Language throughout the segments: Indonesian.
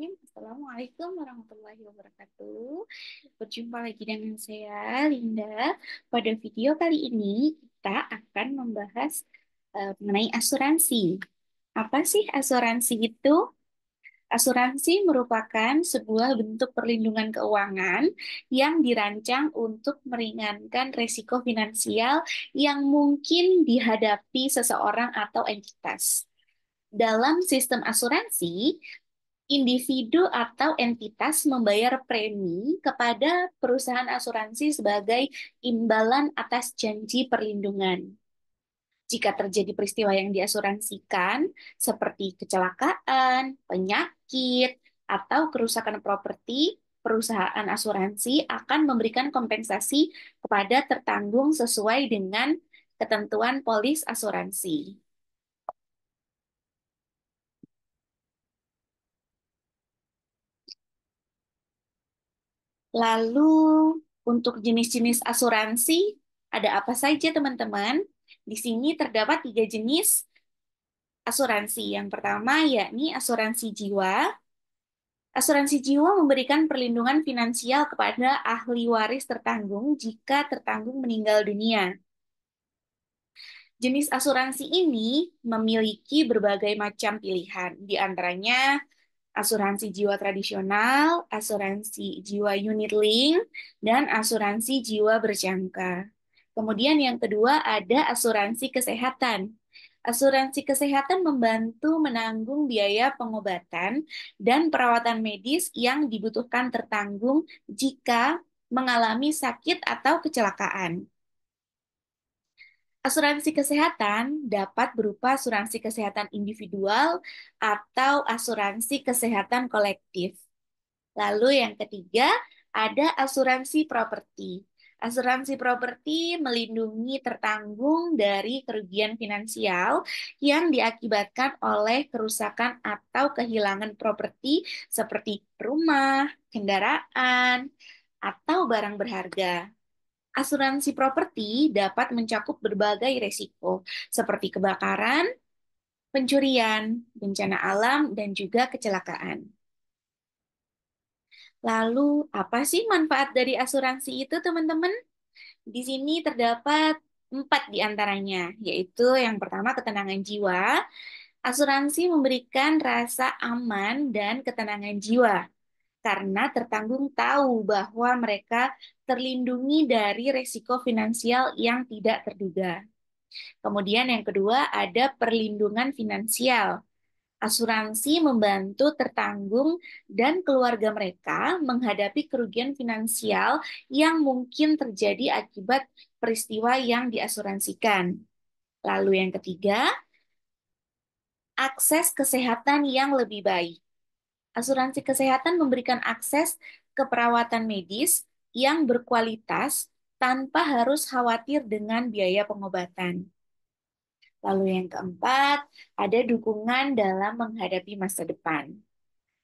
Bismillahirrahmanirrahim. Assalamualaikum warahmatullahi wabarakatuh. Berjumpa lagi dengan saya, Linda. Pada video kali ini, kita akan membahas mengenai asuransi. Apa sih asuransi itu? Asuransi merupakan sebuah bentuk perlindungan keuangan yang dirancang untuk meringankan risiko finansial yang mungkin dihadapi seseorang atau entitas. Dalam sistem asuransi, individu atau entitas membayar premi kepada perusahaan asuransi sebagai imbalan atas janji perlindungan. Jika terjadi peristiwa yang diasuransikan, seperti kecelakaan, penyakit, atau kerusakan properti, perusahaan asuransi akan memberikan kompensasi kepada tertanggung sesuai dengan ketentuan polis asuransi. Lalu, untuk jenis-jenis asuransi, ada apa saja, teman-teman? Di sini terdapat tiga jenis asuransi. Yang pertama, yakni asuransi jiwa. Asuransi jiwa memberikan perlindungan finansial kepada ahli waris tertanggung jika tertanggung meninggal dunia. Jenis asuransi ini memiliki berbagai macam pilihan, di antaranya asuransi jiwa tradisional, asuransi jiwa unit link, dan asuransi jiwa berjangka. Kemudian yang kedua ada asuransi kesehatan. Asuransi kesehatan membantu menanggung biaya pengobatan dan perawatan medis yang dibutuhkan tertanggung jika mengalami sakit atau kecelakaan. Asuransi kesehatan dapat berupa asuransi kesehatan individual atau asuransi kesehatan kolektif. Lalu yang ketiga, ada asuransi properti. Asuransi properti melindungi tertanggung dari kerugian finansial yang diakibatkan oleh kerusakan atau kehilangan properti seperti rumah, kendaraan, atau barang berharga. Asuransi properti dapat mencakup berbagai risiko, seperti kebakaran, pencurian, bencana alam, dan juga kecelakaan. Lalu, apa sih manfaat dari asuransi itu, teman-teman? Di sini terdapat 4 di antaranya, yaitu yang pertama ketenangan jiwa. Asuransi memberikan rasa aman dan ketenangan jiwa karena tertanggung tahu bahwa mereka terlindungi dari risiko finansial yang tidak terduga. Kemudian yang kedua ada perlindungan finansial. Asuransi membantu tertanggung dan keluarga mereka menghadapi kerugian finansial yang mungkin terjadi akibat peristiwa yang diasuransikan. Lalu yang ketiga, akses kesehatan yang lebih baik. Asuransi kesehatan memberikan akses ke perawatan medis yang berkualitas tanpa harus khawatir dengan biaya pengobatan. Lalu yang keempat, ada dukungan dalam menghadapi masa depan.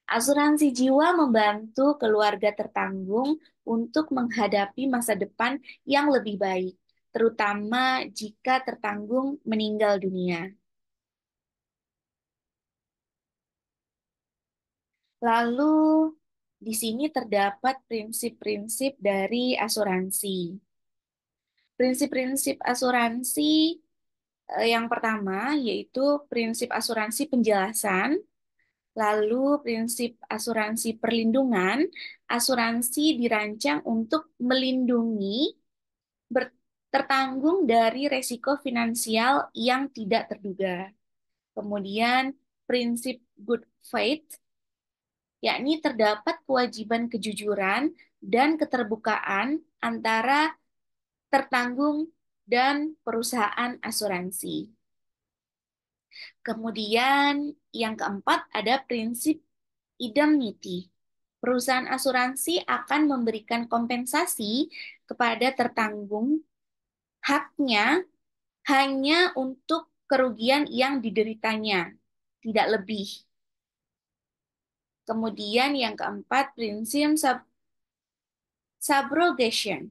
Asuransi jiwa membantu keluarga tertanggung untuk menghadapi masa depan yang lebih baik, terutama jika tertanggung meninggal dunia. Lalu, di sini terdapat prinsip-prinsip dari asuransi. Prinsip-prinsip asuransi yang pertama yaitu prinsip asuransi penjelasan. Lalu prinsip asuransi perlindungan, asuransi dirancang untuk melindungi tertanggung dari resiko finansial yang tidak terduga. Kemudian prinsip good faith, yakni terdapat kewajiban kejujuran dan keterbukaan antara tertanggung dan perusahaan asuransi. Kemudian yang keempat ada prinsip indemnity. Perusahaan asuransi akan memberikan kompensasi kepada tertanggung haknya hanya untuk kerugian yang dideritanya, tidak lebih. Kemudian yang keempat, prinsip subrogation.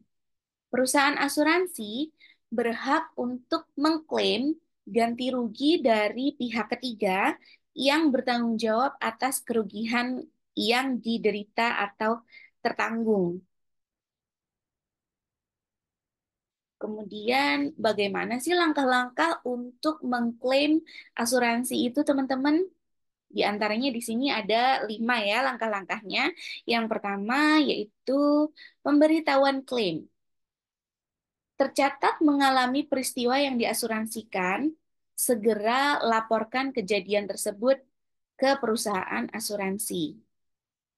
Perusahaan asuransi berhak untuk mengklaim ganti rugi dari pihak ketiga yang bertanggung jawab atas kerugian yang diderita atau tertanggung. Kemudian, bagaimana sih langkah-langkah untuk mengklaim asuransi itu, teman-teman? Di antaranya di sini ada 5 ya langkah-langkahnya. Yang pertama yaitu pemberitahuan klaim. Tercatat mengalami peristiwa yang diasuransikan, segera laporkan kejadian tersebut ke perusahaan asuransi.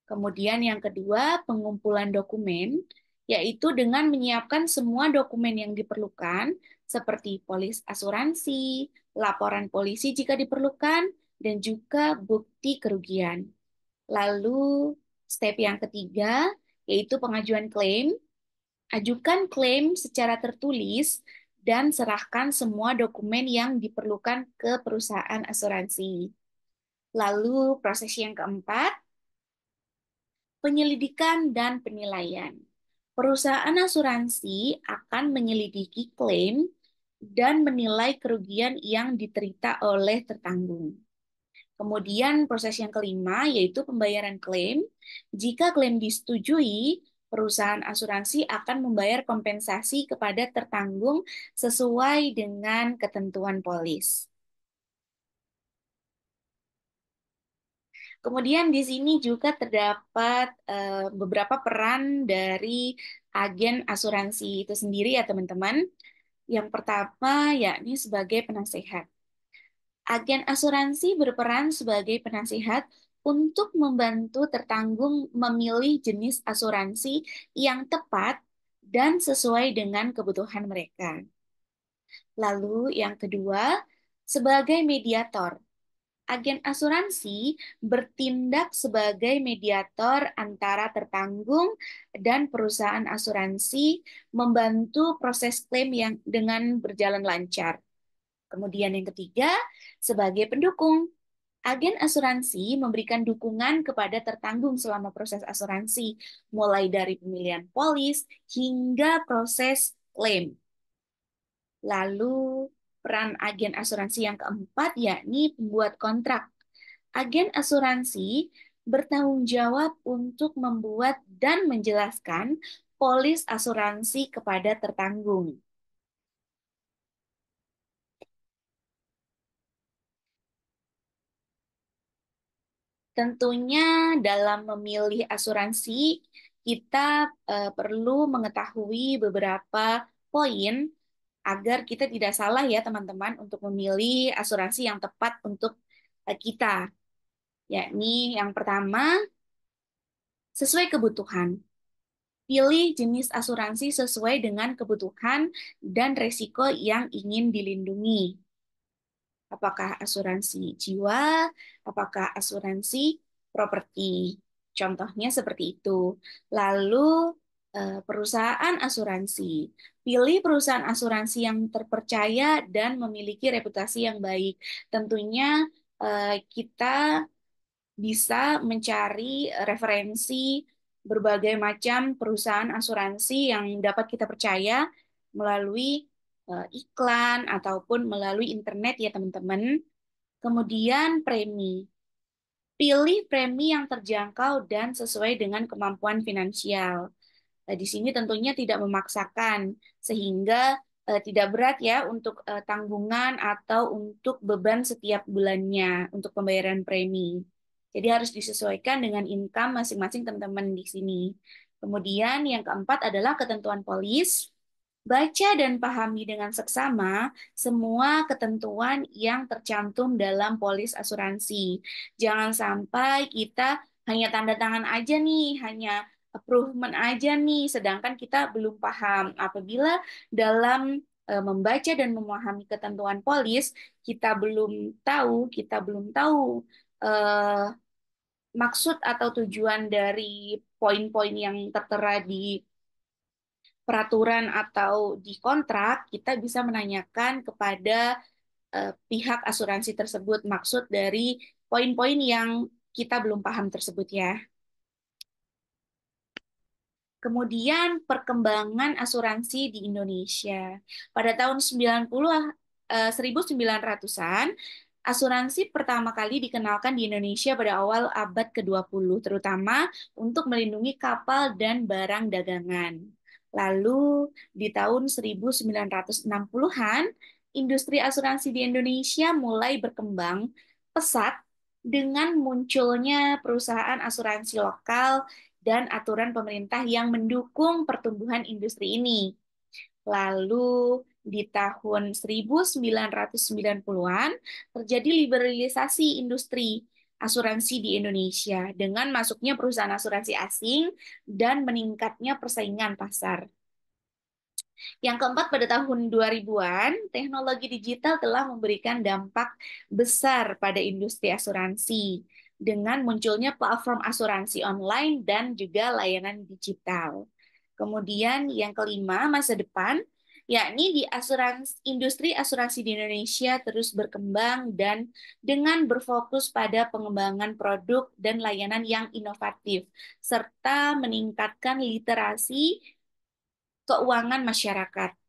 Kemudian yang kedua, pengumpulan dokumen, yaitu dengan menyiapkan semua dokumen yang diperlukan, seperti polis asuransi, laporan polisi jika diperlukan, dan juga bukti kerugian. Lalu, step yang ketiga, yaitu pengajuan klaim. Ajukan klaim secara tertulis dan serahkan semua dokumen yang diperlukan ke perusahaan asuransi. Lalu, proses yang keempat, penyelidikan dan penilaian. Perusahaan asuransi akan menyelidiki klaim dan menilai kerugian yang diterita oleh tertanggung. Kemudian proses yang kelima yaitu pembayaran klaim. Jika klaim disetujui, perusahaan asuransi akan membayar kompensasi kepada tertanggung sesuai dengan ketentuan polis. Kemudian di sini juga terdapat beberapa peran dari agen asuransi itu sendiri ya teman-teman. Yang pertama yakni sebagai penasehat. Agen asuransi berperan sebagai penasihat untuk membantu tertanggung memilih jenis asuransi yang tepat dan sesuai dengan kebutuhan mereka. Lalu yang kedua, sebagai mediator. Agen asuransi bertindak sebagai mediator antara tertanggung dan perusahaan asuransi, membantu proses klaim yang dengan berjalan lancar. Kemudian yang ketiga, sebagai pendukung. Agen asuransi memberikan dukungan kepada tertanggung selama proses asuransi, mulai dari pemilihan polis hingga proses klaim. Lalu, peran agen asuransi yang keempat yakni pembuat kontrak. Agen asuransi bertanggung jawab untuk membuat dan menjelaskan polis asuransi kepada tertanggung. Tentunya dalam memilih asuransi, kita perlu mengetahui beberapa poin agar kita tidak salah ya teman-teman untuk memilih asuransi yang tepat untuk kita. Yakni yang pertama, sesuai kebutuhan. Pilih jenis asuransi sesuai dengan kebutuhan dan resiko yang ingin dilindungi. Apakah asuransi jiwa, apakah asuransi properti. Contohnya seperti itu. Lalu perusahaan asuransi. Pilih perusahaan asuransi yang terpercaya dan memiliki reputasi yang baik. Tentunya kita bisa mencari referensi berbagai macam perusahaan asuransi yang dapat kita percaya melalui iklan ataupun melalui internet ya teman-teman. Kemudian premi. Pilih premi yang terjangkau dan sesuai dengan kemampuan finansial. Di sini tentunya tidak memaksakan sehingga tidak berat ya untuk tanggungan atau untuk beban setiap bulannya untuk pembayaran premi. Jadi harus disesuaikan dengan income masing-masing teman-teman di sini. Kemudian yang keempat adalah ketentuan polis. Baca dan pahami dengan seksama semua ketentuan yang tercantum dalam polis asuransi. Jangan sampai kita hanya tanda tangan aja nih, hanya approval aja nih, sedangkan kita belum paham. Apabila dalam membaca dan memahami ketentuan polis, kita belum tahu eh, maksud atau tujuan dari poin-poin yang tertera di peraturan atau di kontrak, kita bisa menanyakan kepada pihak asuransi tersebut maksud dari poin-poin yang kita belum paham tersebut ya. Kemudian perkembangan asuransi di Indonesia. Pada tahun 90 1900-an, Asuransi pertama kali dikenalkan di Indonesia pada awal abad ke-20, terutama untuk melindungi kapal dan barang dagangan. Lalu di tahun 1960-an, industri asuransi di Indonesia mulai berkembang pesat dengan munculnya perusahaan asuransi lokal dan aturan pemerintah yang mendukung pertumbuhan industri ini. Lalu di tahun 1990-an terjadi liberalisasi industri asuransi di Indonesia dengan masuknya perusahaan asuransi asing dan meningkatnya persaingan pasar. Yang keempat, pada tahun 2000-an, teknologi digital telah memberikan dampak besar pada industri asuransi dengan munculnya platform asuransi online dan juga layanan digital. Kemudian yang kelima, masa depan, yakni di industri asuransi di Indonesia terus berkembang dan dengan berfokus pada pengembangan produk dan layanan yang inovatif serta meningkatkan literasi keuangan masyarakat.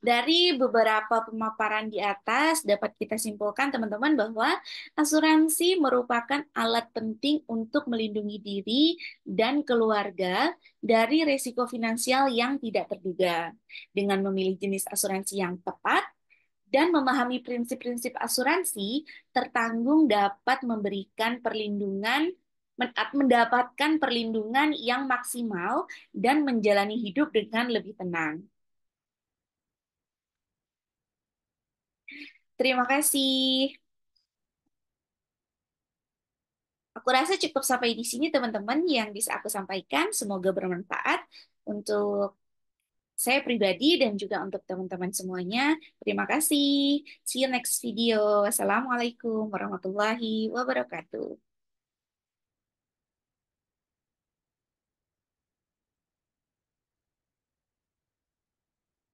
Dari beberapa pemaparan di atas, dapat kita simpulkan, teman-teman, bahwa asuransi merupakan alat penting untuk melindungi diri dan keluarga dari risiko finansial yang tidak terduga. Dengan memilih jenis asuransi yang tepat dan memahami prinsip-prinsip asuransi, tertanggung dapat memberikan mendapatkan perlindungan yang maksimal dan menjalani hidup dengan lebih tenang. Terima kasih. Aku rasa cukup sampai di sini teman-teman yang bisa aku sampaikan. Semoga bermanfaat untuk saya pribadi dan juga untuk teman-teman semuanya. Terima kasih. See you next video. Wassalamualaikum warahmatullahi wabarakatuh.